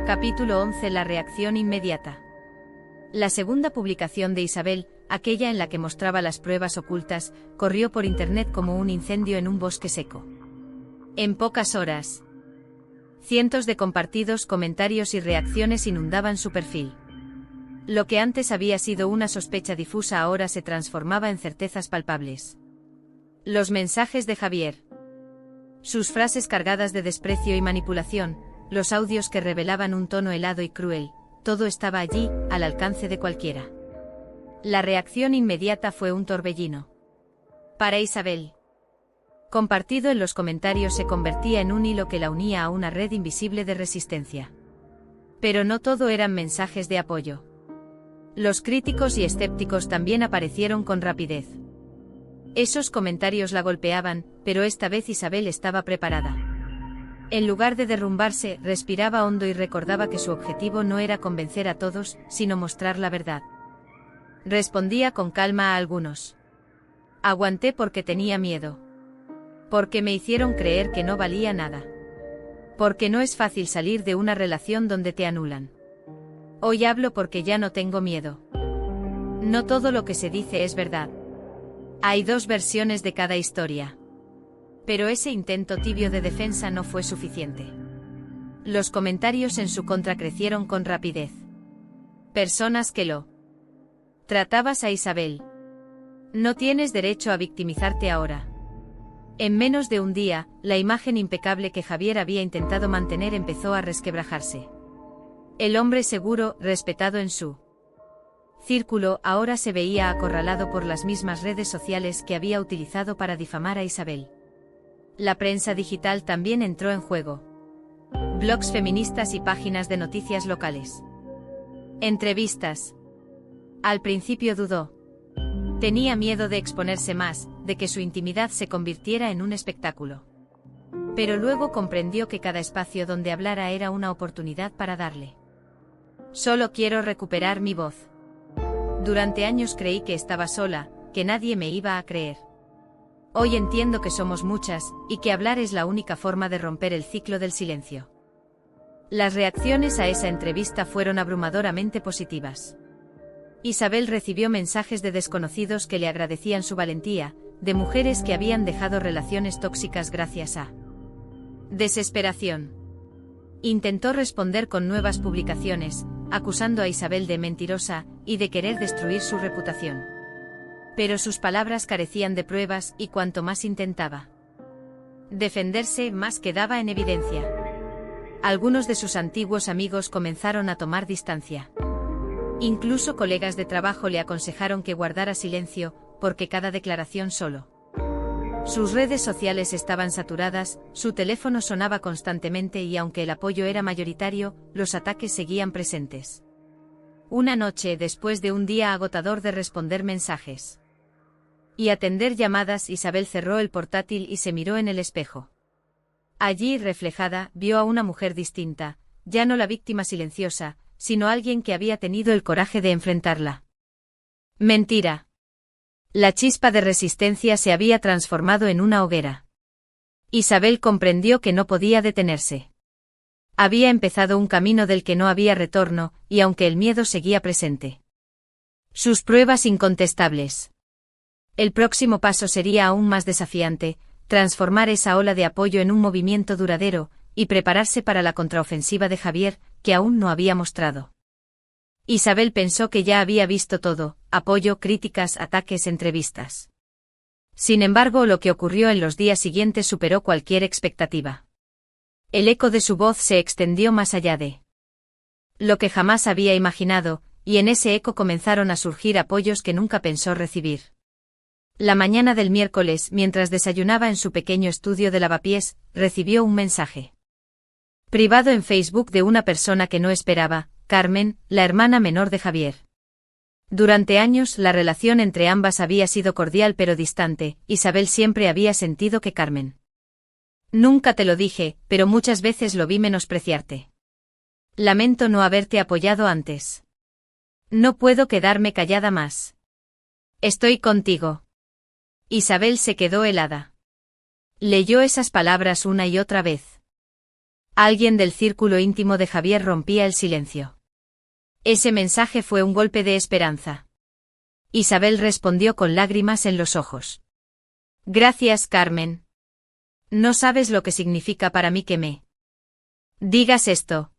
Capítulo 11. La reacción inmediata. La segunda publicación de Isabel, aquella en la que mostraba las pruebas ocultas, corrió por internet como un incendio en un bosque seco. En pocas horas, cientos de compartidos, comentarios y reacciones inundaban su perfil. Lo que antes había sido una sospecha difusa ahora se transformaba en certezas palpables. Los mensajes de Javier, sus frases cargadas de desprecio y manipulación, los audios que revelaban un tono helado y cruel, todo estaba allí, al alcance de cualquiera. La reacción inmediata fue un torbellino. Para Isabel, compartido en los comentarios, se convertía en un hilo que la unía a una red invisible de resistencia. Pero no todo eran mensajes de apoyo. Los críticos y escépticos también aparecieron con rapidez. Esos comentarios la golpeaban, pero esta vez Isabel estaba preparada. En lugar de derrumbarse, respiraba hondo y recordaba que su objetivo no era convencer a todos, sino mostrar la verdad. Respondía con calma a algunos. Aguanté porque tenía miedo. Porque me hicieron creer que no valía nada. Porque no es fácil salir de una relación donde te anulan. Hoy hablo porque ya no tengo miedo. No todo lo que se dice es verdad. Hay dos versiones de cada historia. Pero ese intento tibio de defensa no fue suficiente. Los comentarios en su contra crecieron con rapidez. Personas que lo tratabas a Isabel. No tienes derecho a victimizarte ahora. En menos de un día, la imagen impecable que Javier había intentado mantener empezó a resquebrajarse. El hombre seguro, respetado en su círculo, ahora se veía acorralado por las mismas redes sociales que había utilizado para difamar a Isabel. La prensa digital también entró en juego. Blogs feministas y páginas de noticias locales. Entrevistas. Al principio dudó. Tenía miedo de exponerse más, de que su intimidad se convirtiera en un espectáculo. Pero luego comprendió que cada espacio donde hablara era una oportunidad para darle. Solo quiero recuperar mi voz. Durante años creí que estaba sola, que nadie me iba a creer. Hoy entiendo que somos muchas, y que hablar es la única forma de romper el ciclo del silencio. Las reacciones a esa entrevista fueron abrumadoramente positivas. Isabel recibió mensajes de desconocidos que le agradecían su valentía, de mujeres que habían dejado relaciones tóxicas gracias a desesperación. Intentó responder con nuevas publicaciones, acusando a Isabel de mentirosa y de querer destruir su reputación. Pero sus palabras carecían de pruebas y cuanto más intentaba defenderse, más quedaba en evidencia. Algunos de sus antiguos amigos comenzaron a tomar distancia. Incluso colegas de trabajo le aconsejaron que guardara silencio, porque cada declaración solo. Sus redes sociales estaban saturadas, su teléfono sonaba constantemente y aunque el apoyo era mayoritario, los ataques seguían presentes. Una noche, después de un día agotador de responder mensajes y atender llamadas, Isabel cerró el portátil y se miró en el espejo. Allí, reflejada, vio a una mujer distinta, ya no la víctima silenciosa, sino alguien que había tenido el coraje de enfrentarla. Mentira. La chispa de resistencia se había transformado en una hoguera. Isabel comprendió que no podía detenerse. Había empezado un camino del que no había retorno, y aunque el miedo seguía presente. Sus pruebas incontestables. El próximo paso sería aún más desafiante, transformar esa ola de apoyo en un movimiento duradero, y prepararse para la contraofensiva de Javier, que aún no había mostrado. Isabel pensó que ya había visto todo: apoyo, críticas, ataques, entrevistas. Sin embargo, lo que ocurrió en los días siguientes superó cualquier expectativa. El eco de su voz se extendió más allá de lo que jamás había imaginado, y en ese eco comenzaron a surgir apoyos que nunca pensó recibir. La mañana del miércoles, mientras desayunaba en su pequeño estudio de lavapiés, recibió un mensaje privado en Facebook de una persona que no esperaba: Carmen, la hermana menor de Javier. Durante años, la relación entre ambas había sido cordial pero distante. Isabel siempre había sentido que Carmen. Nunca te lo dije, pero muchas veces lo vi menospreciarte. Lamento no haberte apoyado antes. No puedo quedarme callada más. Estoy contigo. Isabel se quedó helada. Leyó esas palabras una y otra vez. Alguien del círculo íntimo de Javier rompía el silencio. Ese mensaje fue un golpe de esperanza. Isabel respondió con lágrimas en los ojos. Gracias, Carmen. No sabes lo que significa para mí que me digas esto.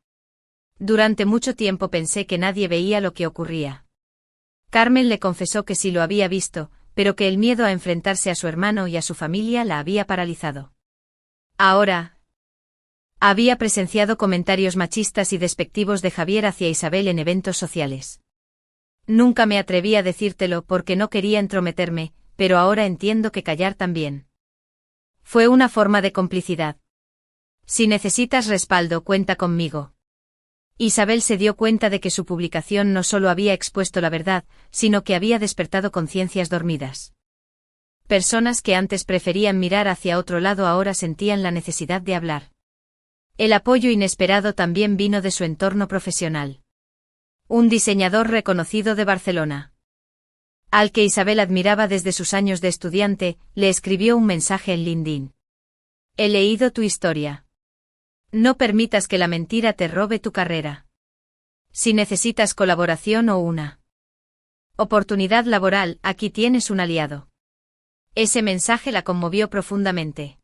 Durante mucho tiempo pensé que nadie veía lo que ocurría. Carmen le confesó que sí lo había visto, pero que el miedo a enfrentarse a su hermano y a su familia la había paralizado. Ahora había presenciado comentarios machistas y despectivos de Javier hacia Isabel en eventos sociales. Nunca me atreví a decírtelo porque no quería entrometerme, pero ahora entiendo que callar también fue una forma de complicidad. Si necesitas respaldo, cuenta conmigo. Isabel se dio cuenta de que su publicación no solo había expuesto la verdad, sino que había despertado conciencias dormidas. Personas que antes preferían mirar hacia otro lado ahora sentían la necesidad de hablar. El apoyo inesperado también vino de su entorno profesional. Un diseñador reconocido de Barcelona, al que Isabel admiraba desde sus años de estudiante, le escribió un mensaje en LinkedIn. He leído tu historia. No permitas que la mentira te robe tu carrera. Si necesitas colaboración o una oportunidad laboral, aquí tienes un aliado. Ese mensaje la conmovió profundamente.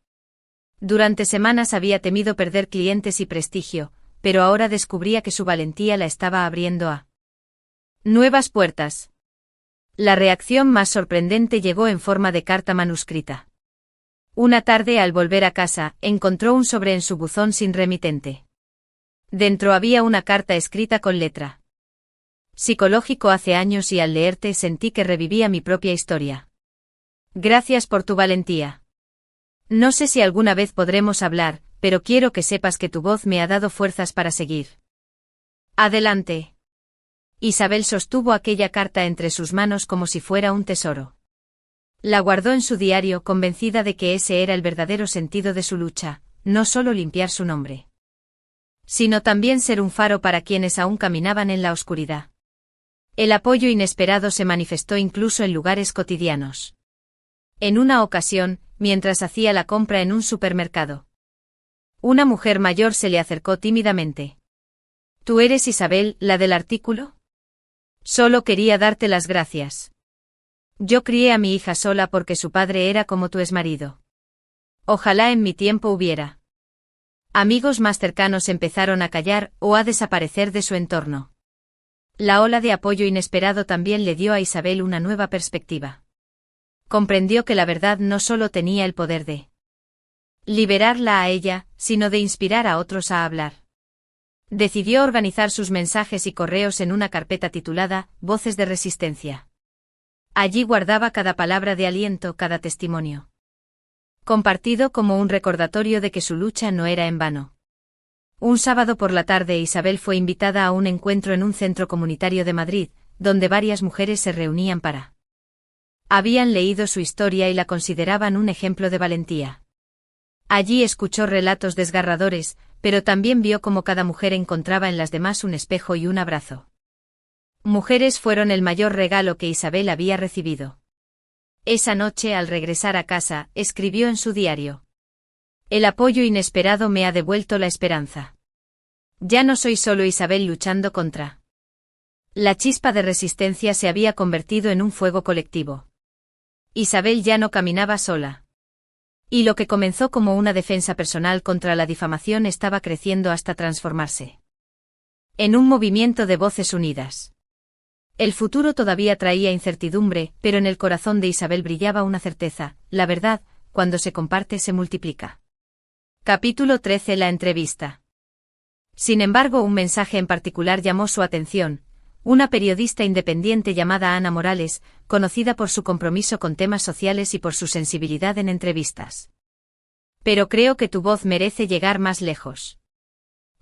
Durante semanas había temido perder clientes y prestigio, pero ahora descubría que su valentía la estaba abriendo a nuevas puertas. La reacción más sorprendente llegó en forma de carta manuscrita. Una tarde, al volver a casa, encontró un sobre en su buzón sin remitente. Dentro había una carta escrita con letra psicológico hace años y al leerte sentí que revivía mi propia historia. Gracias por tu valentía. No sé si alguna vez podremos hablar, pero quiero que sepas que tu voz me ha dado fuerzas para seguir adelante. Isabel sostuvo aquella carta entre sus manos como si fuera un tesoro. La guardó en su diario convencida de que ese era el verdadero sentido de su lucha, no solo limpiar su nombre, sino también ser un faro para quienes aún caminaban en la oscuridad. El apoyo inesperado se manifestó incluso en lugares cotidianos. En una ocasión, mientras hacía la compra en un supermercado, una mujer mayor se le acercó tímidamente. ¿Tú eres Isabel, la del artículo? Solo quería darte las gracias. Yo crié a mi hija sola porque su padre era como tu exmarido. Ojalá en mi tiempo hubiera. Amigos más cercanos empezaron a callar o a desaparecer de su entorno. La ola de apoyo inesperado también le dio a Isabel una nueva perspectiva. Comprendió que la verdad no solo tenía el poder de liberarla a ella, sino de inspirar a otros a hablar. Decidió organizar sus mensajes y correos en una carpeta titulada Voces de Resistencia. Allí guardaba cada palabra de aliento, cada testimonio compartido como un recordatorio de que su lucha no era en vano. Un sábado por la tarde Isabel fue invitada a un encuentro en un centro comunitario de Madrid, donde varias mujeres se reunían para habían leído su historia y la consideraban un ejemplo de valentía. Allí escuchó relatos desgarradores, pero también vio cómo cada mujer encontraba en las demás un espejo y un abrazo. Mujeres fueron el mayor regalo que Isabel había recibido. Esa noche, al regresar a casa, escribió en su diario: El apoyo inesperado me ha devuelto la esperanza. Ya no soy solo Isabel luchando contra. La chispa de resistencia se había convertido en un fuego colectivo. Isabel ya no caminaba sola. Y lo que comenzó como una defensa personal contra la difamación estaba creciendo hasta transformarse en un movimiento de voces unidas. El futuro todavía traía incertidumbre, pero en el corazón de Isabel brillaba una certeza: la verdad, cuando se comparte, se multiplica. Capítulo 13. La entrevista. Sin embargo, un mensaje en particular llamó su atención. Una periodista independiente llamada Ana Morales, conocida por su compromiso con temas sociales y por su sensibilidad en entrevistas. Pero creo que tu voz merece llegar más lejos.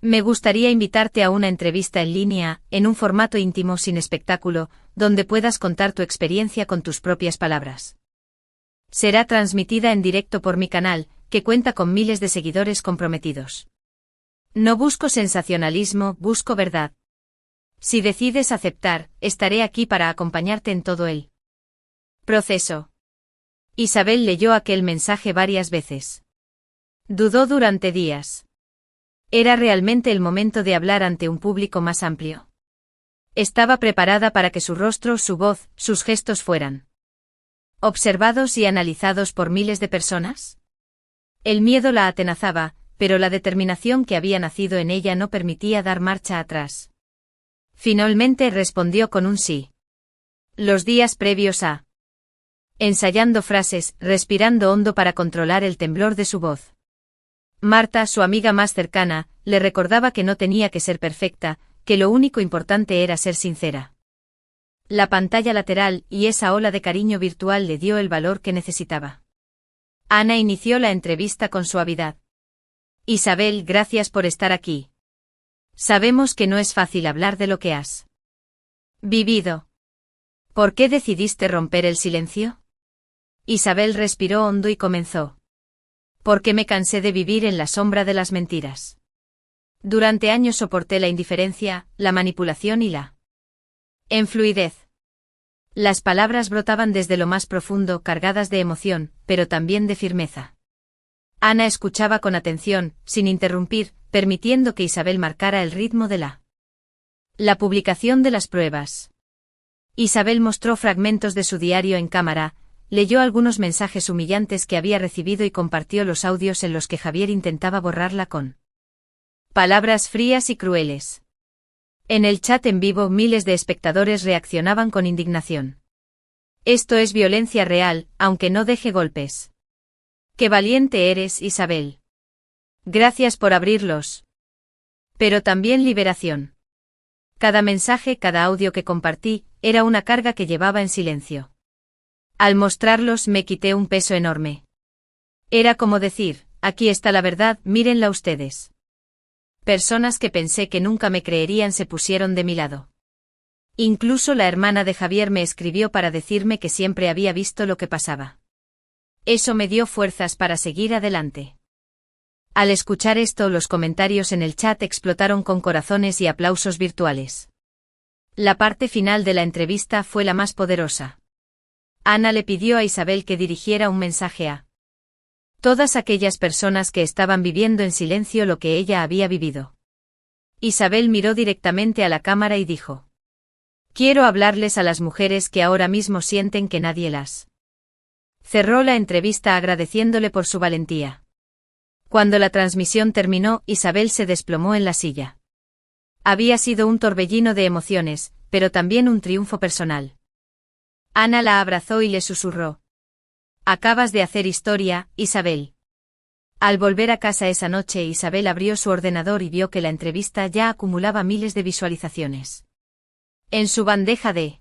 Me gustaría invitarte a una entrevista en línea, en un formato íntimo sin espectáculo, donde puedas contar tu experiencia con tus propias palabras. Será transmitida en directo por mi canal, que cuenta con miles de seguidores comprometidos. No busco sensacionalismo, busco verdad. Si decides aceptar, estaré aquí para acompañarte en todo el proceso. Isabel leyó aquel mensaje varias veces. Dudó durante días. Era realmente el momento de hablar ante un público más amplio. Estaba preparada para que su rostro, su voz, sus gestos fueran observados y analizados por miles de personas. El miedo la atenazaba, pero la determinación que había nacido en ella no permitía dar marcha atrás. Finalmente respondió con un sí. Los días previos a ensayando frases, respirando hondo para controlar el temblor de su voz. Marta, su amiga más cercana, le recordaba que no tenía que ser perfecta, que lo único importante era ser sincera. La pantalla lateral y esa ola de cariño virtual le dio el valor que necesitaba. Ana inició la entrevista con suavidad. Isabel, gracias por estar aquí. Sabemos que no es fácil hablar de lo que has vivido. ¿Por qué decidiste romper el silencio? Isabel respiró hondo y comenzó. Porque me cansé de vivir en la sombra de las mentiras. Durante años soporté la indiferencia, la manipulación y la fluidez. Las palabras brotaban desde lo más profundo, cargadas de emoción, pero también de firmeza. Ana escuchaba con atención, sin interrumpir, permitiendo que Isabel marcara el ritmo de la publicación de las pruebas. Isabel mostró fragmentos de su diario en cámara, leyó algunos mensajes humillantes que había recibido y compartió los audios en los que Javier intentaba borrarla con palabras frías y crueles. En el chat en vivo miles de espectadores reaccionaban con indignación. Esto es violencia real, aunque no deje golpes. ¡Qué valiente eres, Isabel! Gracias por abrirlos. Pero también liberación. Cada mensaje, cada audio que compartí, era una carga que llevaba en silencio. Al mostrarlos me quité un peso enorme. Era como decir, aquí está la verdad, mírenla ustedes. Personas que pensé que nunca me creerían se pusieron de mi lado. Incluso la hermana de Javier me escribió para decirme que siempre había visto lo que pasaba. Eso me dio fuerzas para seguir adelante. Al escuchar esto, los comentarios en el chat explotaron con corazones y aplausos virtuales. La parte final de la entrevista fue la más poderosa. Ana le pidió a Isabel que dirigiera un mensaje a todas aquellas personas que estaban viviendo en silencio lo que ella había vivido. Isabel miró directamente a la cámara y dijo: Quiero hablarles a las mujeres que ahora mismo sienten que nadie las. Cerró la entrevista agradeciéndole por su valentía. Cuando la transmisión terminó, Isabel se desplomó en la silla. Había sido un torbellino de emociones, pero también un triunfo personal. Ana la abrazó y le susurró: Acabas de hacer historia, Isabel. Al volver a casa esa noche, Isabel abrió su ordenador y vio que la entrevista ya acumulaba miles de visualizaciones. En su bandeja de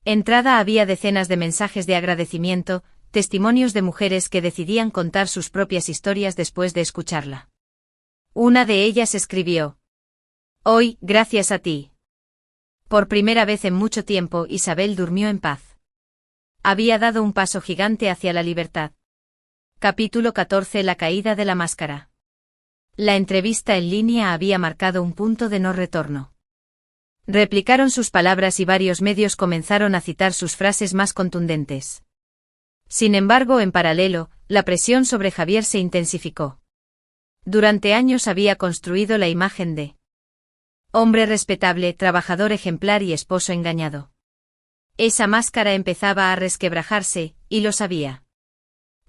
entrada había decenas de mensajes de agradecimiento, testimonios de mujeres que decidían contar sus propias historias después de escucharla. Una de ellas escribió: Hoy, gracias a ti. Por primera vez en mucho tiempo, Isabel durmió en paz. Había dado un paso gigante hacia la libertad. Capítulo 14: La caída de la máscara. La entrevista en línea había marcado un punto de no retorno. Replicaron sus palabras y varios medios comenzaron a citar sus frases más contundentes. Sin embargo, en paralelo, la presión sobre Javier se intensificó. Durante años había construido la imagen de hombre respetable, trabajador ejemplar y esposo engañado. Esa máscara empezaba a resquebrajarse, y lo sabía.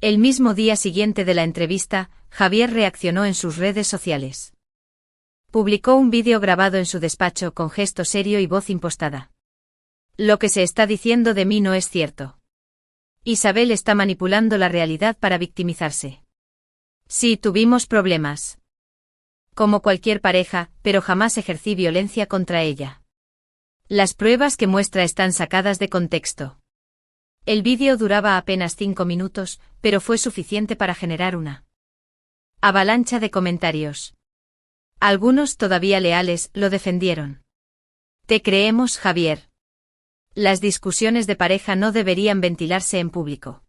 El mismo día siguiente de la entrevista, Javier reaccionó en sus redes sociales. Publicó un vídeo grabado en su despacho con gesto serio y voz impostada. Lo que se está diciendo de mí no es cierto. Isabel está manipulando la realidad para victimizarse. Sí, tuvimos problemas. Como cualquier pareja, pero jamás ejercí violencia contra ella. Las pruebas que muestra están sacadas de contexto. El vídeo duraba apenas 5 minutos, pero fue suficiente para generar una avalancha de comentarios. Algunos, todavía leales, lo defendieron. Te creemos, Javier. Las discusiones de pareja no deberían ventilarse en público.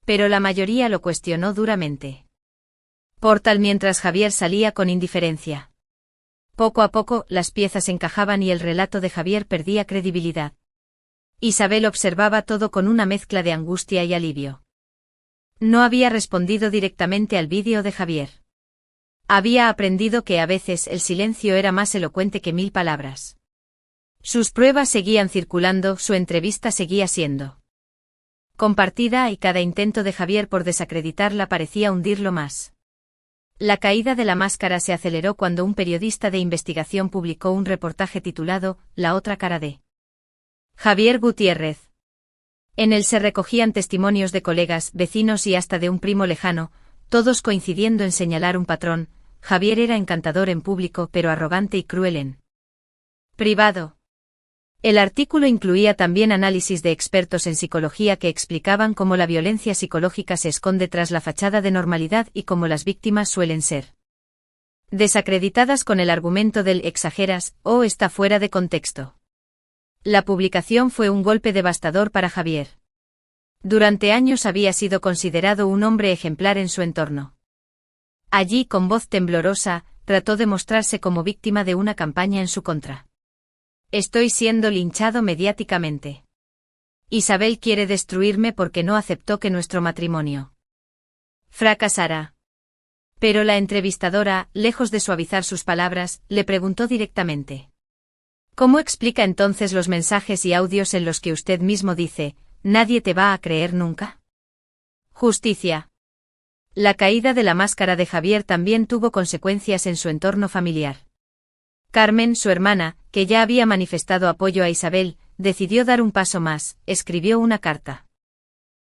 Pero la mayoría lo cuestionó duramente. Portal mientras Javier salía con indiferencia. Poco a poco, las piezas encajaban y el relato de Javier perdía credibilidad. Isabel observaba todo con una mezcla de angustia y alivio. No había respondido directamente al vídeo de Javier. Había aprendido que a veces el silencio era más elocuente que 1000 palabras. Sus pruebas seguían circulando, su entrevista seguía siendo compartida y cada intento de Javier por desacreditarla parecía hundirlo más. La caída de la máscara se aceleró cuando un periodista de investigación publicó un reportaje titulado La otra cara de Javier Gutiérrez. En él se recogían testimonios de colegas, vecinos y hasta de un primo lejano, todos coincidiendo en señalar un patrón: Javier era encantador en público pero arrogante y cruel en privado. El artículo incluía también análisis de expertos en psicología que explicaban cómo la violencia psicológica se esconde tras la fachada de normalidad y cómo las víctimas suelen ser desacreditadas con el argumento del exageras o está fuera de contexto. La publicación fue un golpe devastador para Javier. Durante años había sido considerado un hombre ejemplar en su entorno. Allí, con voz temblorosa, trató de mostrarse como víctima de una campaña en su contra. Estoy siendo linchado mediáticamente. Isabel quiere destruirme porque no aceptó que nuestro matrimonio fracasara. Pero la entrevistadora, lejos de suavizar sus palabras, le preguntó directamente: ¿cómo explica entonces los mensajes y audios en los que usted mismo dice, nadie te va a creer nunca? Justicia. La caída de la máscara de Javier también tuvo consecuencias en su entorno familiar. Carmen, su hermana, que ya había manifestado apoyo a Isabel, decidió dar un paso más, escribió una carta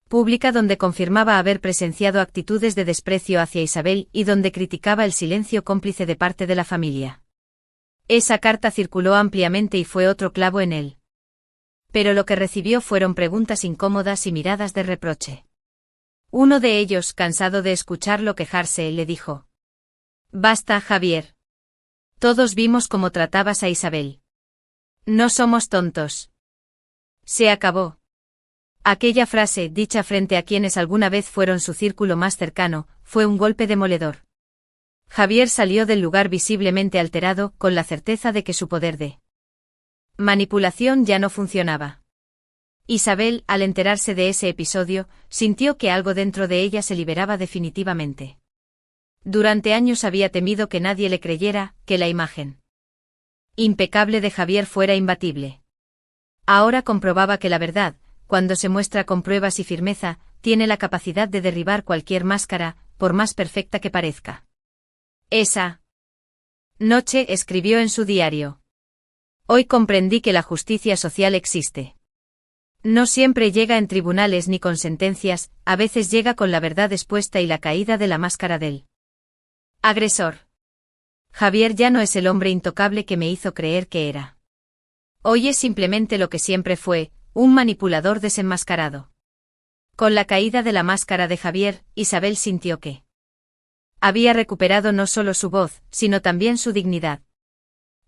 pública donde confirmaba haber presenciado actitudes de desprecio hacia Isabel y donde criticaba el silencio cómplice de parte de la familia. Esa carta circuló ampliamente y fue otro clavo en él. Pero lo que recibió fueron preguntas incómodas y miradas de reproche. Uno de ellos, cansado de escucharlo quejarse, le dijo: «Basta, Javier. Todos vimos cómo tratabas a Isabel. No somos tontos. Se acabó». Aquella frase, dicha frente a quienes alguna vez fueron su círculo más cercano, fue un golpe demoledor. Javier salió del lugar visiblemente alterado, con la certeza de que su poder de manipulación ya no funcionaba. Isabel, al enterarse de ese episodio, sintió que algo dentro de ella se liberaba definitivamente. Durante años había temido que nadie le creyera, que la imagen impecable de Javier fuera imbatible. Ahora comprobaba que la verdad, cuando se muestra con pruebas y firmeza, tiene la capacidad de derribar cualquier máscara, por más perfecta que parezca. Esa noche escribió en su diario: «Hoy comprendí que la justicia social existe. No siempre llega en tribunales ni con sentencias, a veces llega con la verdad expuesta y la caída de la máscara del agresor. Javier ya no es el hombre intocable que me hizo creer que era. Hoy es simplemente lo que siempre fue, un manipulador desenmascarado». Con la caída de la máscara de Javier, Isabel sintió que había recuperado no solo su voz, sino también su dignidad.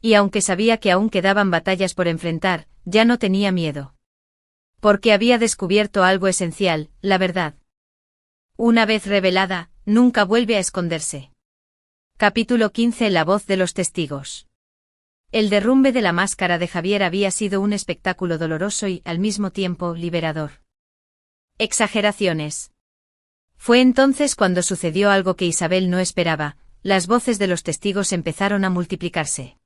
Y aunque sabía que aún quedaban batallas por enfrentar, ya no tenía miedo. Porque había descubierto algo esencial, la verdad. Una vez revelada, nunca vuelve a esconderse. Capítulo 15. La voz de los testigos. El derrumbe de la máscara de Javier había sido un espectáculo doloroso y, al mismo tiempo, liberador. Exageraciones. Fue entonces cuando sucedió algo que Isabel no esperaba: las voces de los testigos empezaron a multiplicarse.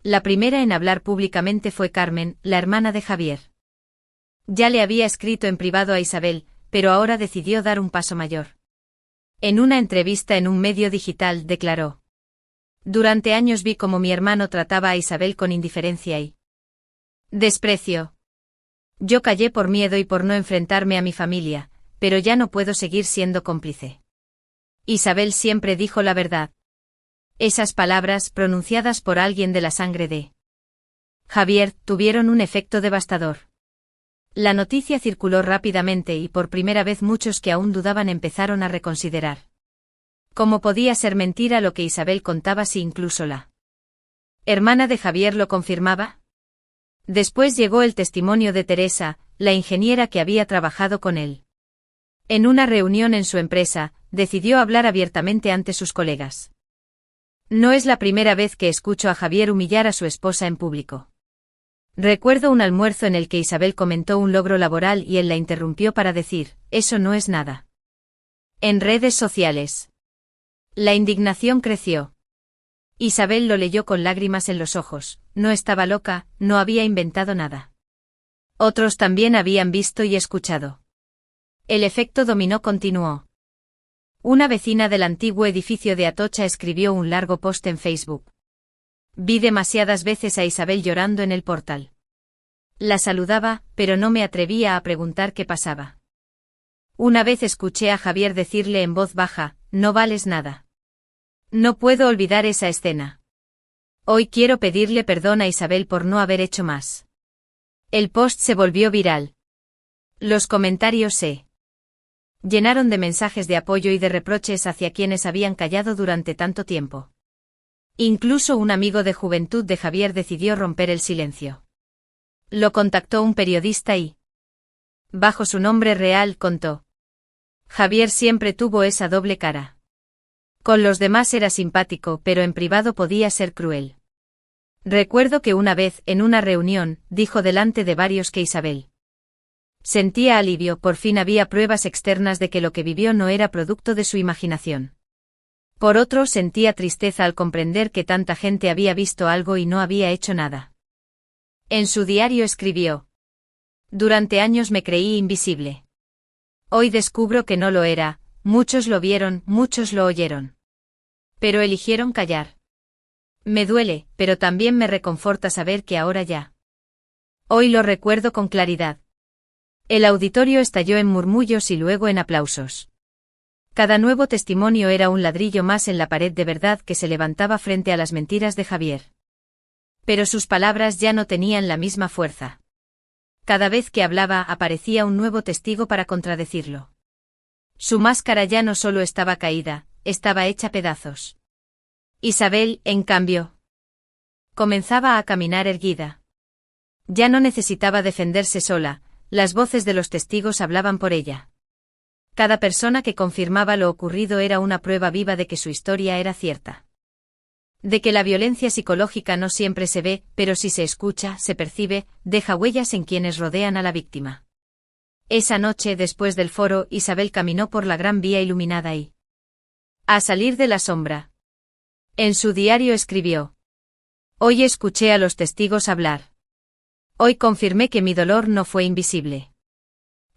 La primera en hablar públicamente fue Carmen, la hermana de Javier. Ya le había escrito en privado a Isabel, pero ahora decidió dar un paso mayor. En una entrevista en un medio digital declaró: «Durante años vi cómo mi hermano trataba a Isabel con indiferencia y desprecio. Yo callé por miedo y por no enfrentarme a mi familia, pero ya no puedo seguir siendo cómplice. Isabel siempre dijo la verdad». Esas palabras, pronunciadas por alguien de la sangre de Javier, tuvieron un efecto devastador. La noticia circuló rápidamente y por primera vez muchos que aún dudaban empezaron a reconsiderar cómo podía ser mentira lo que Isabel contaba si incluso la hermana de Javier lo confirmaba. Después llegó el testimonio de Teresa, la ingeniera que había trabajado con él. En una reunión en su empresa, decidió hablar abiertamente ante sus colegas. «No es la primera vez que escucho a Javier humillar a su esposa en público. Recuerdo un almuerzo en el que Isabel comentó un logro laboral y él la interrumpió para decir: «Eso no es nada». En redes sociales La indignación creció. Isabel lo leyó con lágrimas en los ojos. No estaba loca, no había inventado nada. Otros también habían visto y escuchado. El efecto dominó continuó. Una vecina del antiguo edificio de Atocha escribió un largo post en Facebook. Vi demasiadas veces a Isabel llorando en el portal. La saludaba, pero no me atrevía a preguntar qué pasaba. Una vez escuché a Javier decirle en voz baja, no vales nada. No puedo olvidar esa escena. Hoy quiero pedirle perdón a Isabel por no haber hecho más. El post se volvió viral. Los comentarios se llenaron de mensajes de apoyo y de reproches hacia quienes habían callado durante tanto tiempo. Incluso un amigo de juventud de Javier decidió romper el silencio. Lo contactó un periodista y, bajo su nombre real, contó: Javier siempre tuvo esa doble cara. Con los demás era simpático, pero en privado podía ser cruel. Recuerdo que una vez, en una reunión, dijo delante de varios que Isabel sentía alivio, por fin había pruebas externas de que lo que vivió no era producto de su imaginación. Por otro, sentía tristeza al comprender que tanta gente había visto algo y no había hecho nada. En su diario escribió: durante años me creí invisible. Hoy descubro que no lo era, muchos lo vieron, muchos lo oyeron. Pero eligieron callar. Me duele, pero también me reconforta saber que ahora ya. Hoy lo recuerdo con claridad. El auditorio estalló en murmullos y luego en aplausos. Cada nuevo testimonio era un ladrillo más en la pared de verdad que se levantaba frente a las mentiras de Javier. Pero sus palabras ya no tenían la misma fuerza. Cada vez que hablaba aparecía un nuevo testigo para contradecirlo. Su máscara ya no solo estaba caída, estaba hecha pedazos. Isabel, en cambio, comenzaba a caminar erguida. Ya no necesitaba defenderse sola, las voces de los testigos hablaban por ella. Cada persona que confirmaba lo ocurrido era una prueba viva de que su historia era cierta. De que la violencia psicológica no siempre se ve, pero si se escucha, se percibe, deja huellas en quienes rodean a la víctima. Esa noche, después del foro, Isabel caminó por la gran vía iluminada y, a salir de la sombra. En su diario escribió: hoy escuché a los testigos hablar. Hoy confirmé que mi dolor no fue invisible.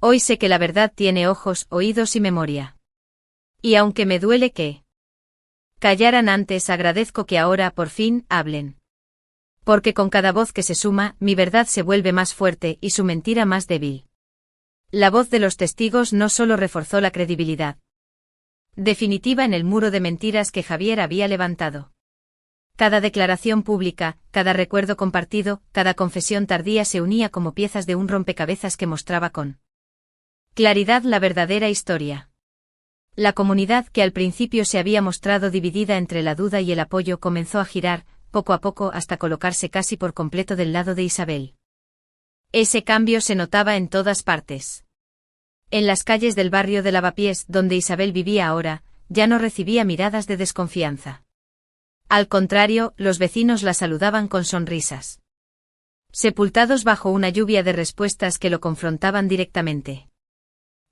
Hoy sé que la verdad tiene ojos, oídos y memoria. Y aunque me duele que callaran antes, agradezco que ahora, por fin, hablen. Porque con cada voz que se suma, mi verdad se vuelve más fuerte y su mentira más débil. La voz de los testigos no solo reforzó la credibilidad definitiva en el muro de mentiras que Javier había levantado. Cada declaración pública, cada recuerdo compartido, cada confesión tardía se unía como piezas de un rompecabezas que mostraba con claridad la verdadera historia. La comunidad, que al principio se había mostrado dividida entre la duda y el apoyo, comenzó a girar, poco a poco, hasta colocarse casi por completo del lado de Isabel. Ese cambio se notaba en todas partes. En las calles del barrio de Lavapiés, donde Isabel vivía ahora, ya no recibía miradas de desconfianza. Al contrario, los vecinos la saludaban con sonrisas, sepultados bajo una lluvia de respuestas que lo confrontaban directamente.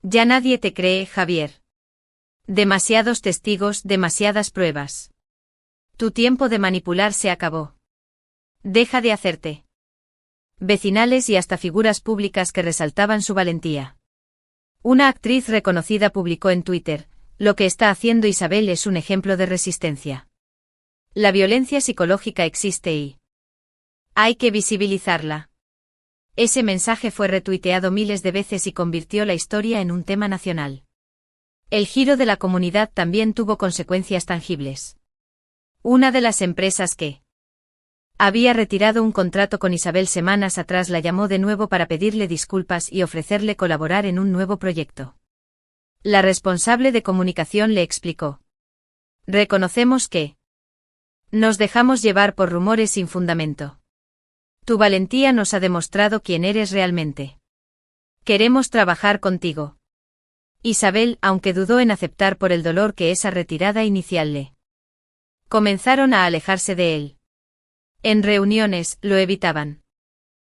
Ya nadie te cree, Javier. Demasiados testigos, demasiadas pruebas. Tu tiempo de manipular se acabó. Deja de hacerte. Vecinales y hasta figuras públicas que resaltaban su valentía. Una actriz reconocida publicó en Twitter: lo que está haciendo Isabel es un ejemplo de resistencia. La violencia psicológica existe y hay que visibilizarla. Ese mensaje fue retuiteado miles de veces y convirtió la historia en un tema nacional. El giro de la comunidad también tuvo consecuencias tangibles. Una de las empresas que había retirado un contrato con Isabel semanas atrás la llamó de nuevo para pedirle disculpas y ofrecerle colaborar en un nuevo proyecto. La responsable de comunicación le explicó: reconocemos que nos dejamos llevar por rumores sin fundamento. Tu valentía nos ha demostrado quién eres realmente. Queremos trabajar contigo. Isabel, aunque dudó en aceptar por el dolor que esa retirada inicial le comenzaron a alejarse de él. En reuniones, lo evitaban.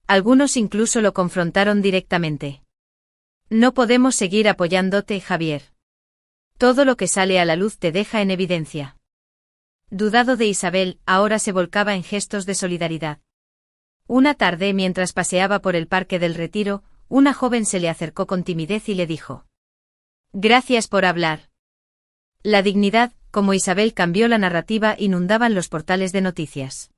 Algunos incluso lo confrontaron directamente. No podemos seguir apoyándote, Javier. Todo lo que sale a la luz te deja en evidencia. Dudado de Isabel, ahora se volcaba en gestos de solidaridad. Una tarde, mientras paseaba por el Parque del Retiro, una joven se le acercó con timidez y le dijo: «Gracias por hablar». La dignidad, como Isabel cambió la narrativa, inundaban los portales de noticias.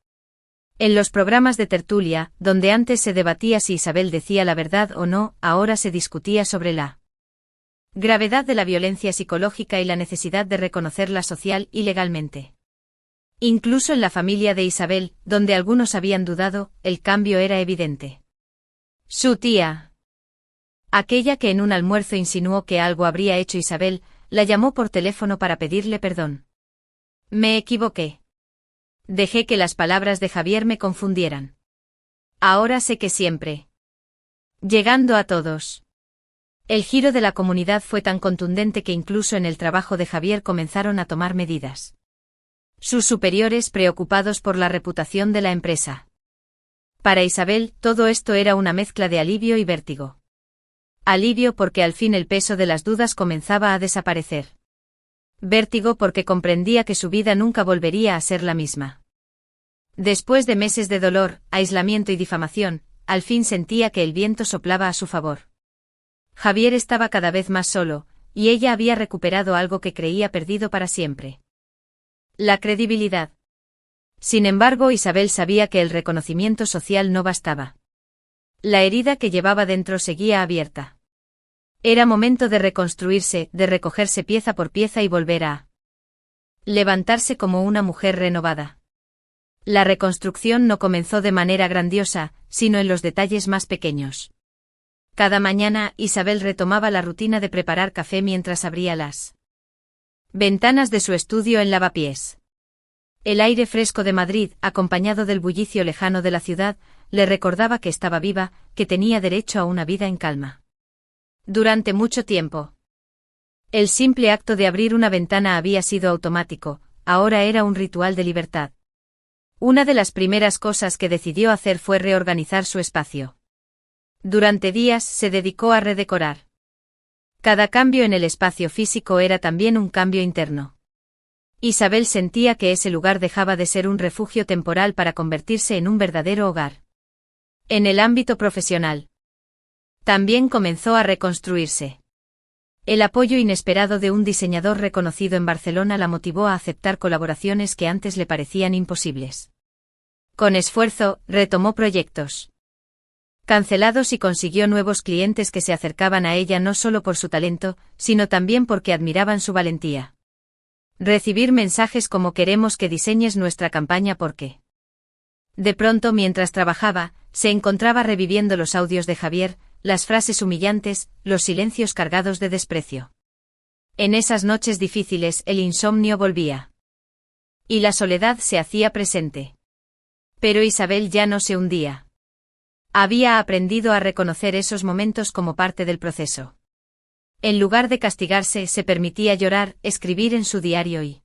En los programas de tertulia, donde antes se debatía si Isabel decía la verdad o no, ahora se discutía sobre la gravedad de la violencia psicológica y la necesidad de reconocerla social y legalmente. Incluso en la familia de Isabel, donde algunos habían dudado, el cambio era evidente. Su tía, aquella que en un almuerzo insinuó que algo habría hecho Isabel, la llamó por teléfono para pedirle perdón. «Me equivoqué. Dejé que las palabras de Javier me confundieran. Ahora sé que siempre». Llegando a todos. El giro de la comunidad fue tan contundente que incluso en el trabajo de Javier comenzaron a tomar medidas. Sus superiores preocupados por la reputación de la empresa. Para Isabel, todo esto era una mezcla de alivio y vértigo. Alivio porque al fin el peso de las dudas comenzaba a desaparecer. Vértigo porque comprendía que su vida nunca volvería a ser la misma. Después de meses de dolor, aislamiento y difamación, al fin sentía que el viento soplaba a su favor. Javier estaba cada vez más solo, y ella había recuperado algo que creía perdido para siempre. La credibilidad. Sin embargo, Isabel sabía que el reconocimiento social no bastaba. La herida que llevaba dentro seguía abierta. Era momento de reconstruirse, de recogerse pieza por pieza y volver a levantarse como una mujer renovada. La reconstrucción no comenzó de manera grandiosa, sino en los detalles más pequeños. Cada mañana, Isabel retomaba la rutina de preparar café mientras abría las ventanas de su estudio en Lavapiés. El aire fresco de Madrid, acompañado del bullicio lejano de la ciudad, le recordaba que estaba viva, que tenía derecho a una vida en calma. Durante mucho tiempo, el simple acto de abrir una ventana había sido automático, ahora era un ritual de libertad. Una de las primeras cosas que decidió hacer fue reorganizar su espacio. Durante días se dedicó a redecorar. Cada cambio en el espacio físico era también un cambio interno. Isabel sentía que ese lugar dejaba de ser un refugio temporal para convertirse en un verdadero hogar. En el ámbito profesional, también comenzó a reconstruirse. El apoyo inesperado de un diseñador reconocido en Barcelona la motivó a aceptar colaboraciones que antes le parecían imposibles. Con esfuerzo, retomó proyectos cancelados y consiguió nuevos clientes que se acercaban a ella no solo por su talento, sino también porque admiraban su valentía. Recibir mensajes como «queremos que diseñes nuestra campaña porque». De pronto, mientras trabajaba, se encontraba reviviendo los audios de Javier, las frases humillantes, los silencios cargados de desprecio. En esas noches difíciles el insomnio volvía. Y la soledad se hacía presente. Pero Isabel ya no se hundía. Había aprendido a reconocer esos momentos como parte del proceso. En lugar de castigarse, se permitía llorar, escribir en su diario y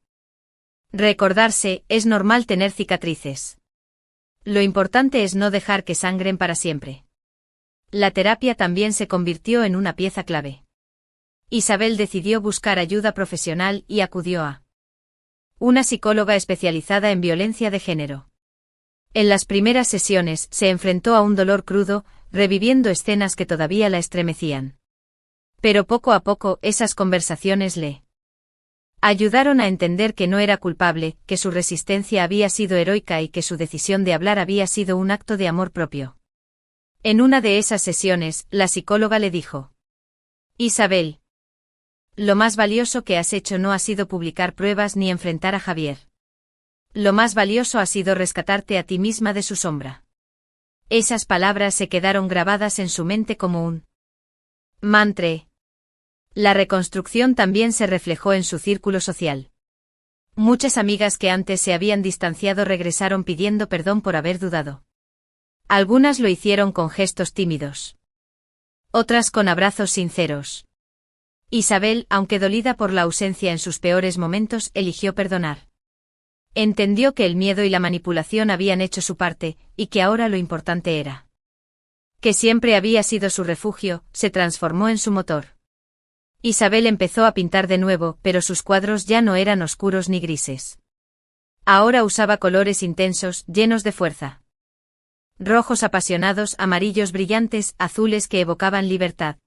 recordarse, es normal tener cicatrices. Lo importante es no dejar que sangren para siempre. La terapia también se convirtió en una pieza clave. Isabel decidió buscar ayuda profesional y acudió a una psicóloga especializada en violencia de género. En las primeras sesiones se enfrentó a un dolor crudo, reviviendo escenas que todavía la estremecían. Pero poco a poco esas conversaciones le ayudaron a entender que no era culpable, que su resistencia había sido heroica y que su decisión de hablar había sido un acto de amor propio. En una de esas sesiones, la psicóloga le dijo: «Isabel, lo más valioso que has hecho no ha sido publicar pruebas ni enfrentar a Javier. Lo más valioso ha sido rescatarte a ti misma de su sombra». Esas palabras se quedaron grabadas en su mente como un mantra. La reconstrucción también se reflejó en su círculo social. Muchas amigas que antes se habían distanciado regresaron pidiendo perdón por haber dudado. Algunas lo hicieron con gestos tímidos. Otras con abrazos sinceros. Isabel, aunque dolida por la ausencia en sus peores momentos, eligió perdonar. Entendió que el miedo y la manipulación habían hecho su parte, y que ahora lo importante era que siempre había sido su refugio, se transformó en su motor. Isabel empezó a pintar de nuevo, pero sus cuadros ya no eran oscuros ni grises. Ahora usaba colores intensos, llenos de fuerza. Rojos apasionados, amarillos brillantes, azules que evocaban libertad.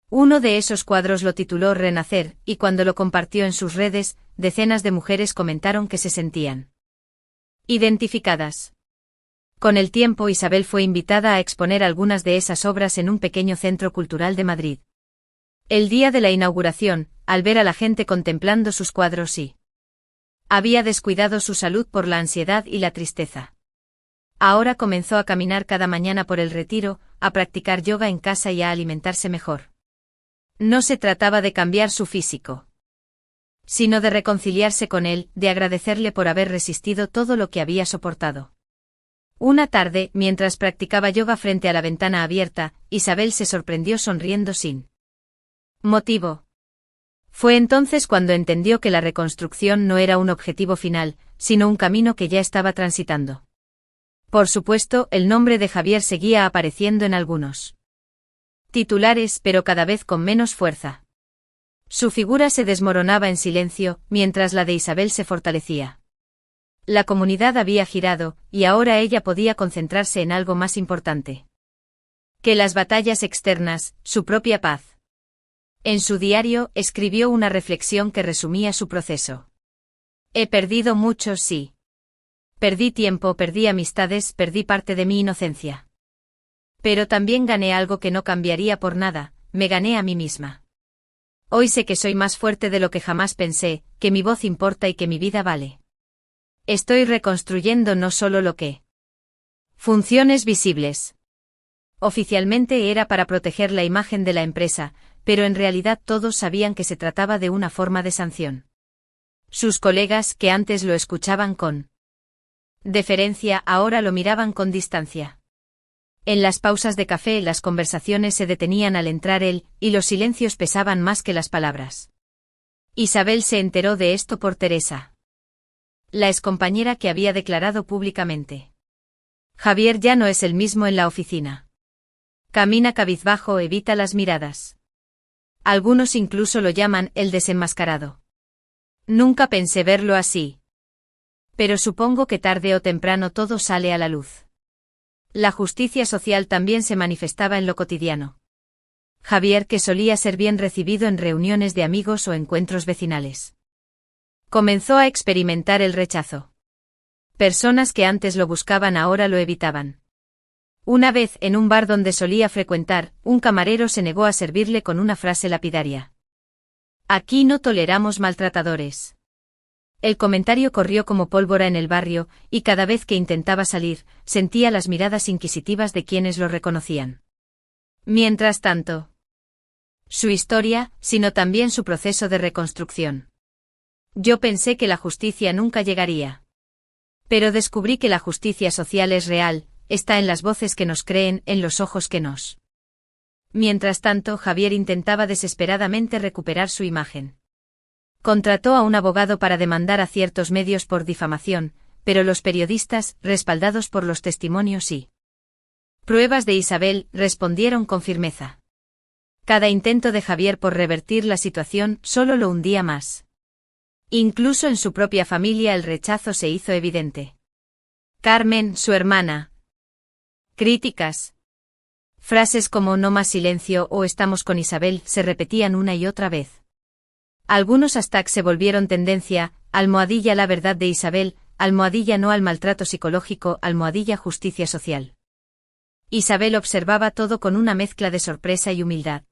Uno de esos cuadros lo tituló Renacer, y cuando lo compartió en sus redes, decenas de mujeres comentaron que se sentían identificadas. Con el tiempo Isabel fue invitada a exponer algunas de esas obras en un pequeño centro cultural de Madrid. El día de la inauguración, al ver a la gente contemplando sus cuadros había descuidado su salud por la ansiedad y la tristeza. Ahora comenzó a caminar cada mañana por el Retiro, a practicar yoga en casa y a alimentarse mejor. No se trataba de cambiar su físico, sino de reconciliarse con él, de agradecerle por haber resistido todo lo que había soportado. Una tarde, mientras practicaba yoga frente a la ventana abierta, Isabel se sorprendió sonriendo sin motivo. Fue entonces cuando entendió que la reconstrucción no era un objetivo final, sino un camino que ya estaba transitando. Por supuesto, el nombre de Javier seguía apareciendo en algunos titulares, pero cada vez con menos fuerza. Su figura se desmoronaba en silencio, mientras la de Isabel se fortalecía. La comunidad había girado, y ahora ella podía concentrarse en algo más importante que las batallas externas, su propia paz. En su diario, escribió una reflexión que resumía su proceso. He perdido mucho, sí. Perdí tiempo, perdí amistades, perdí parte de mi inocencia. Pero también gané algo que no cambiaría por nada, me gané a mí misma. Hoy sé que soy más fuerte de lo que jamás pensé, que mi voz importa y que mi vida vale. Estoy reconstruyendo no solo lo que funciones visibles. Oficialmente era para proteger la imagen de la empresa, pero en realidad todos sabían que se trataba de una forma de sanción. Sus colegas, que antes lo escuchaban con deferencia, ahora lo miraban con distancia. En las pausas de café las conversaciones se detenían al entrar él, y los silencios pesaban más que las palabras. Isabel se enteró de esto por Teresa, la excompañera que había declarado públicamente. Javier ya no es el mismo en la oficina. Camina cabizbajo, evita las miradas. Algunos incluso lo llaman el desenmascarado. Nunca pensé verlo así. Pero supongo que tarde o temprano todo sale a la luz. La justicia social también se manifestaba en lo cotidiano. Javier, que solía ser bien recibido en reuniones de amigos o encuentros vecinales, comenzó a experimentar el rechazo. Personas que antes lo buscaban ahora lo evitaban. Una vez, en un bar donde solía frecuentar, un camarero se negó a servirle con una frase lapidaria. Aquí no toleramos maltratadores. El comentario corrió como pólvora en el barrio, y cada vez que intentaba salir, sentía las miradas inquisitivas de quienes lo reconocían. Mientras tanto, su historia, sino también su proceso de reconstrucción. Yo pensé que la justicia nunca llegaría. Pero descubrí que la justicia social es real, está en las voces que nos creen, en los ojos que nos. Mientras tanto, Javier intentaba desesperadamente recuperar su imagen. Contrató a un abogado para demandar a ciertos medios por difamación, pero los periodistas, respaldados por los testimonios y pruebas de Isabel, respondieron con firmeza. Cada intento de Javier por revertir la situación solo lo hundía más. Incluso en su propia familia el rechazo se hizo evidente. Carmen, su hermana. Críticas. Frases como no más silencio o estamos con Isabel se repetían una y otra vez. Algunos hashtags se volvieron tendencia, almohadilla la verdad de Isabel, almohadilla no al maltrato psicológico, almohadilla justicia social. Isabel observaba todo con una mezcla de sorpresa y humildad.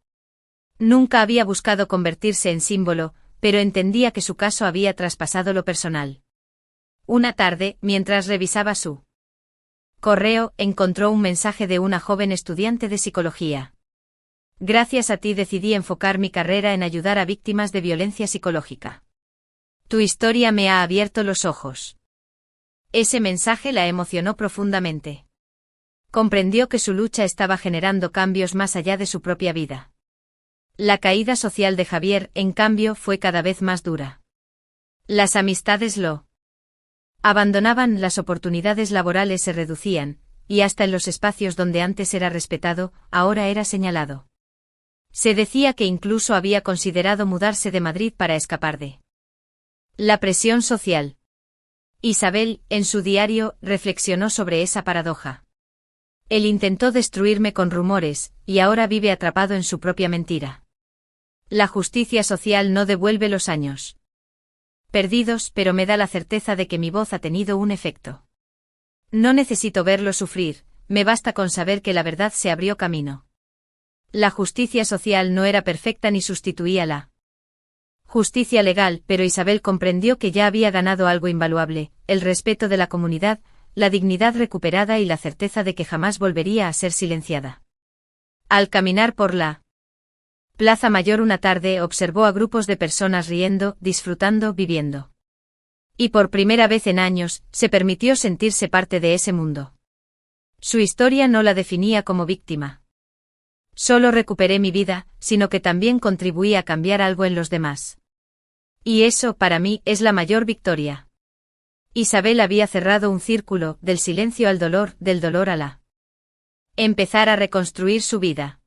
Nunca había buscado convertirse en símbolo, pero entendía que su caso había traspasado lo personal. Una tarde, mientras revisaba su correo, encontró un mensaje de una joven estudiante de psicología. Gracias a ti decidí enfocar mi carrera en ayudar a víctimas de violencia psicológica. Tu historia me ha abierto los ojos. Ese mensaje la emocionó profundamente. Comprendió que su lucha estaba generando cambios más allá de su propia vida. La caída social de Javier, en cambio, fue cada vez más dura. Las amistades lo abandonaban, las oportunidades laborales se reducían, y hasta en los espacios donde antes era respetado, ahora era señalado. Se decía que incluso había considerado mudarse de Madrid para escapar de la presión social. Isabel, en su diario, reflexionó sobre esa paradoja. Él intentó destruirme con rumores, y ahora vive atrapado en su propia mentira. La justicia social no devuelve los años perdidos, pero me da la certeza de que mi voz ha tenido un efecto. No necesito verlo sufrir, me basta con saber que la verdad se abrió camino. La justicia social no era perfecta ni sustituía la justicia legal, pero Isabel comprendió que ya había ganado algo invaluable, el respeto de la comunidad, la dignidad recuperada y la certeza de que jamás volvería a ser silenciada. Al caminar por la Plaza Mayor una tarde observó a grupos de personas riendo, disfrutando, viviendo. Y por primera vez en años, se permitió sentirse parte de ese mundo. Su historia no la definía como víctima. Solo recuperé mi vida, sino que también contribuí a cambiar algo en los demás. Y eso, para mí, es la mayor victoria. Isabel había cerrado un círculo, del silencio al dolor, del dolor a la empezar a reconstruir su vida.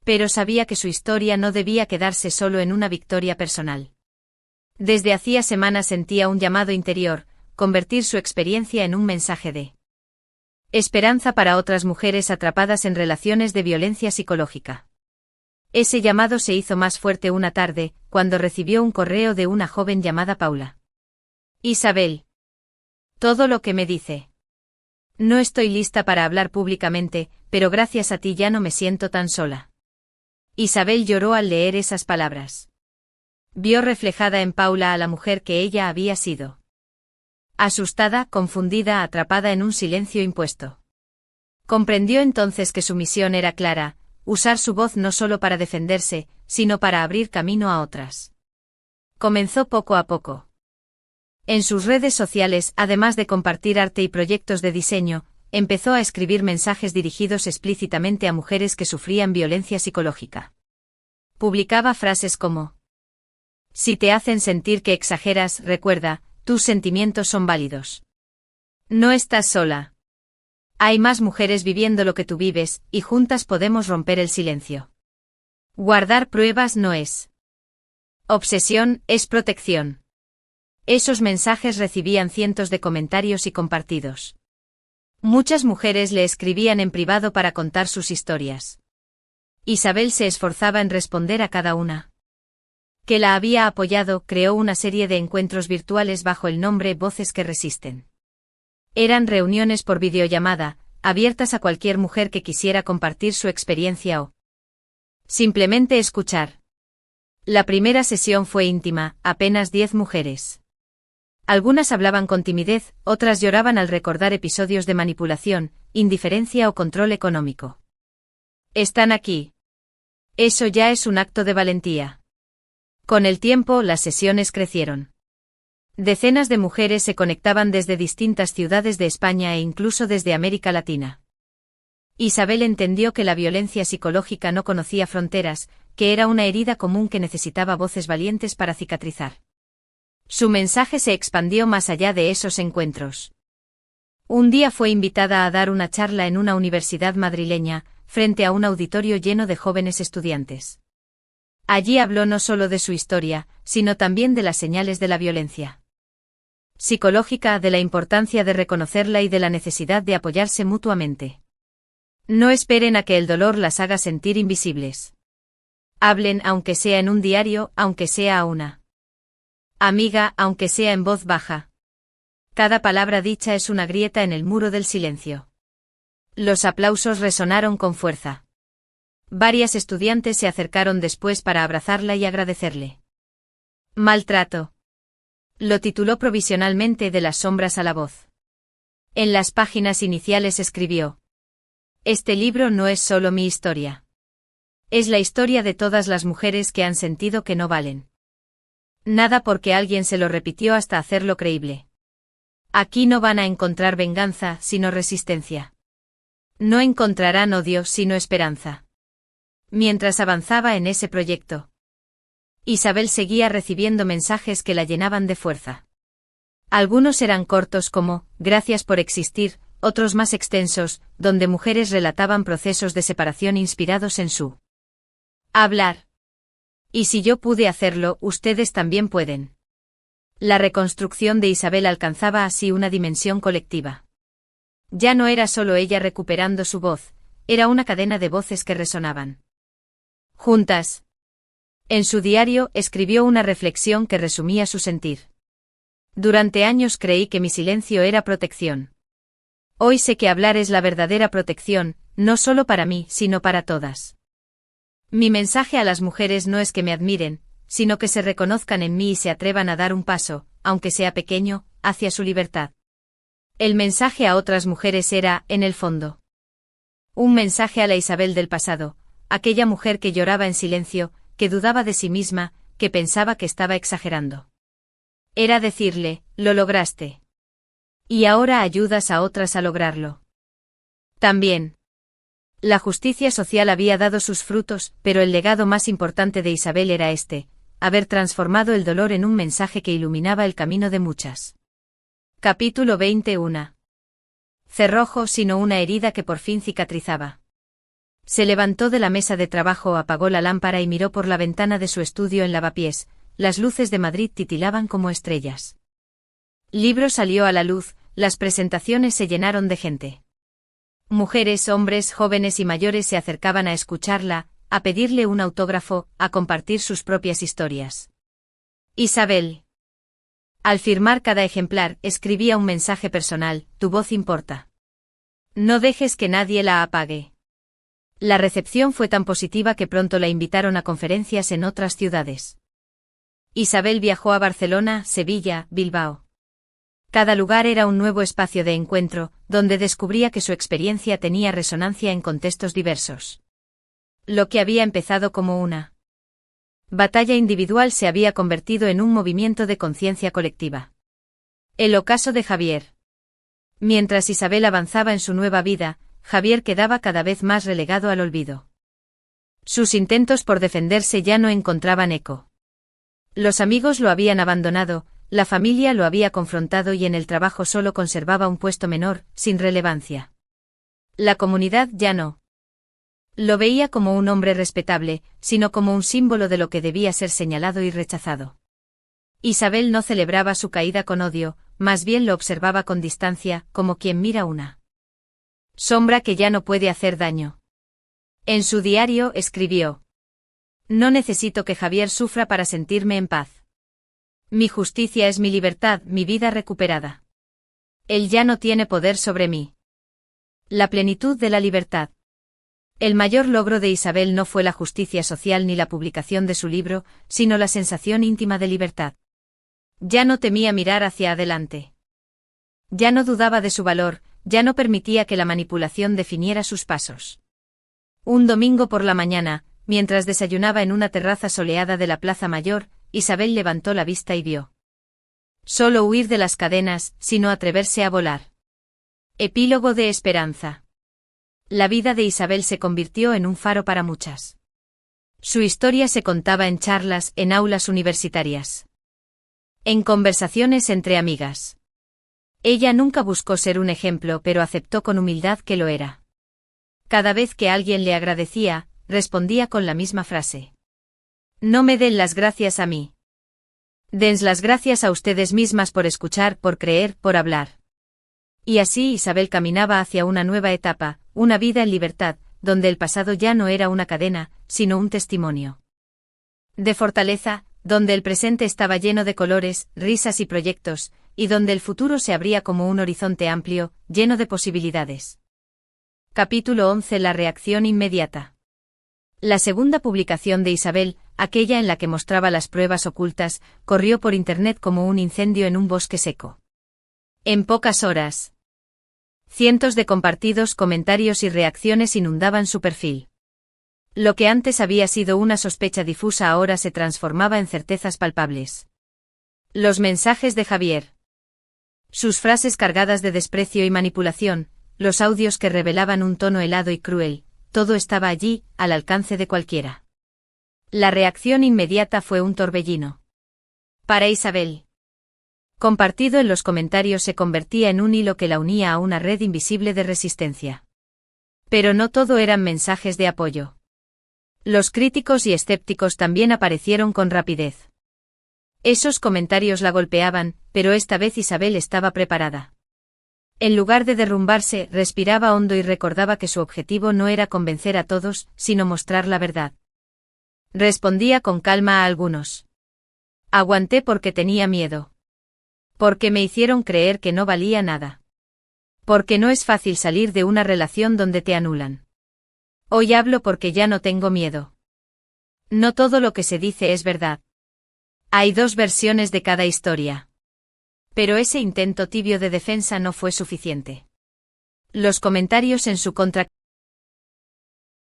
Pero sabía que su historia no debía quedarse solo en una victoria personal. Desde hacía semanas sentía un llamado interior, convertir su experiencia en un mensaje de esperanza para otras mujeres atrapadas en relaciones de violencia psicológica. Ese llamado se hizo más fuerte una tarde, cuando recibió un correo de una joven llamada Paula. Isabel. Todo lo que me dice. No estoy lista para hablar públicamente, pero gracias a ti ya no me siento tan sola. Isabel lloró al leer esas palabras. Vio reflejada en Paula a la mujer que ella había sido. Asustada, confundida, atrapada en un silencio impuesto. Comprendió entonces que su misión era clara, usar su voz no solo para defenderse, sino para abrir camino a otras. Comenzó poco a poco. En sus redes sociales, además de compartir arte y proyectos de diseño, empezó a escribir mensajes dirigidos explícitamente a mujeres que sufrían violencia psicológica. Publicaba frases como: si te hacen sentir que exageras, recuerda, tus sentimientos son válidos. No estás sola. Hay más mujeres viviendo lo que tú vives, y juntas podemos romper el silencio. Guardar pruebas no es obsesión, es protección. Esos mensajes recibían cientos de comentarios y compartidos. Muchas mujeres le escribían en privado para contar sus historias. Isabel se esforzaba en responder a cada una que la había apoyado. Creó una serie de encuentros virtuales bajo el nombre Voces que Resisten. Eran reuniones por videollamada, abiertas a cualquier mujer que quisiera compartir su experiencia o simplemente escuchar. La primera sesión fue íntima, apenas 10 mujeres. Algunas hablaban con timidez, otras lloraban al recordar episodios de manipulación, indiferencia o control económico. Están aquí. Eso ya es un acto de valentía. Con el tiempo, las sesiones crecieron. Decenas de mujeres se conectaban desde distintas ciudades de España e incluso desde América Latina. Isabel entendió que la violencia psicológica no conocía fronteras, que era una herida común que necesitaba voces valientes para cicatrizar. Su mensaje se expandió más allá de esos encuentros. Un día fue invitada a dar una charla en una universidad madrileña, frente a un auditorio lleno de jóvenes estudiantes. Allí habló no solo de su historia, sino también de las señales de la violencia psicológica, de la importancia de reconocerla y de la necesidad de apoyarse mutuamente. No esperen a que el dolor las haga sentir invisibles. Hablen, aunque sea en un diario, aunque sea a una amiga, aunque sea en voz baja. Cada palabra dicha es una grieta en el muro del silencio. Los aplausos resonaron con fuerza. Varias estudiantes se acercaron después para abrazarla y agradecerle. Maltrato. Lo tituló provisionalmente De las sombras a la voz. En las páginas iniciales escribió: este libro no es solo mi historia. Es la historia de todas las mujeres que han sentido que no valen nada porque alguien se lo repitió hasta hacerlo creíble. Aquí no van a encontrar venganza, sino resistencia. No encontrarán odio, sino esperanza. Mientras avanzaba en ese proyecto, Isabel seguía recibiendo mensajes que la llenaban de fuerza. Algunos eran cortos como, gracias por existir, otros más extensos, donde mujeres relataban procesos de separación inspirados en su Hablar. Y si yo pude hacerlo, ustedes también pueden. La reconstrucción de Isabel alcanzaba así una dimensión colectiva. Ya no era solo ella recuperando su voz, era una cadena de voces que resonaban juntas. En su diario escribió una reflexión que resumía su sentir. Durante años creí que mi silencio era protección. Hoy sé que hablar es la verdadera protección, no solo para mí, sino para todas. Mi mensaje a las mujeres no es que me admiren, sino que se reconozcan en mí y se atrevan a dar un paso, aunque sea pequeño, hacia su libertad. El mensaje a otras mujeres era, en el fondo, un mensaje a la Isabel del pasado, aquella mujer que lloraba en silencio, que dudaba de sí misma, que pensaba que estaba exagerando. Era decirle, lo lograste. Y ahora ayudas a otras a lograrlo. También. La justicia social había dado sus frutos, pero el legado más importante de Isabel era este, haber transformado el dolor en un mensaje que iluminaba el camino de muchas. Capítulo 21. Cerrojo sino una herida que por fin cicatrizaba. Se levantó de la mesa de trabajo, apagó la lámpara y miró por la ventana de su estudio en Lavapiés. Las luces de Madrid titilaban como estrellas. Libro salió a la luz, las presentaciones se llenaron de gente. Mujeres, hombres, jóvenes y mayores se acercaban a escucharla, a pedirle un autógrafo, a compartir sus propias historias. Isabel. Al firmar cada ejemplar, escribía un mensaje personal, tu voz importa. No dejes que nadie la apague. La recepción fue tan positiva que pronto la invitaron a conferencias en otras ciudades. Isabel viajó a Barcelona, Sevilla, Bilbao. Cada lugar era un nuevo espacio de encuentro, donde descubría que su experiencia tenía resonancia en contextos diversos. Lo que había empezado como una batalla individual se había convertido en un movimiento de conciencia colectiva. El ocaso de Javier. Mientras Isabel avanzaba en su nueva vida, Javier quedaba cada vez más relegado al olvido. Sus intentos por defenderse ya no encontraban eco. Los amigos lo habían abandonado, la familia lo había confrontado y en el trabajo solo conservaba un puesto menor, sin relevancia. La comunidad ya no lo veía como un hombre respetable, sino como un símbolo de lo que debía ser señalado y rechazado. Isabel no celebraba su caída con odio, más bien lo observaba con distancia, como quien mira una sombra que ya no puede hacer daño. En su diario escribió: no necesito que Javier sufra para sentirme en paz. Mi justicia es mi libertad, mi vida recuperada. Él ya no tiene poder sobre mí. La plenitud de la libertad. El mayor logro de Isabel no fue la justicia social ni la publicación de su libro, sino la sensación íntima de libertad. Ya no temía mirar hacia adelante. Ya no dudaba de su valor, ya no permitía que la manipulación definiera sus pasos. Un domingo por la mañana, mientras desayunaba en una terraza soleada de la Plaza Mayor, Isabel levantó la vista y vio. Solo huir de las cadenas, sino atreverse a volar. Epílogo de esperanza. La vida de Isabel se convirtió en un faro para muchas. Su historia se contaba en charlas, en aulas universitarias. En conversaciones entre amigas. Ella nunca buscó ser un ejemplo, pero aceptó con humildad que lo era. Cada vez que alguien le agradecía, respondía con la misma frase. No me den las gracias a mí. Den las gracias a ustedes mismas por escuchar, por creer, por hablar. Y así Isabel caminaba hacia una nueva etapa, una vida en libertad, donde el pasado ya no era una cadena, sino un testimonio de fortaleza, donde el presente estaba lleno de colores, risas y proyectos, y donde el futuro se abría como un horizonte amplio, lleno de posibilidades. Capítulo 11. La reacción inmediata. La segunda publicación de Isabel, aquella en la que mostraba las pruebas ocultas, corrió por internet como un incendio en un bosque seco. En pocas horas, cientos de compartidos, comentarios y reacciones inundaban su perfil. Lo que antes había sido una sospecha difusa ahora se transformaba en certezas palpables. Los mensajes de Javier. Sus frases cargadas de desprecio y manipulación, los audios que revelaban un tono helado y cruel, todo estaba allí, al alcance de cualquiera. La reacción inmediata fue un torbellino. Para Isabel. Compartido en los comentarios se convertía en un hilo que la unía a una red invisible de resistencia. Pero no todo eran mensajes de apoyo. Los críticos y escépticos también aparecieron con rapidez. Esos comentarios la golpeaban, pero esta vez Isabel estaba preparada. En lugar de derrumbarse, respiraba hondo y recordaba que su objetivo no era convencer a todos, sino mostrar la verdad. Respondía con calma a algunos. Aguanté porque tenía miedo. Porque me hicieron creer que no valía nada. Porque no es fácil salir de una relación donde te anulan. Hoy hablo porque ya no tengo miedo. No todo lo que se dice es verdad. Hay dos versiones de cada historia. Pero ese intento tibio de defensa no fue suficiente. Los comentarios en su contra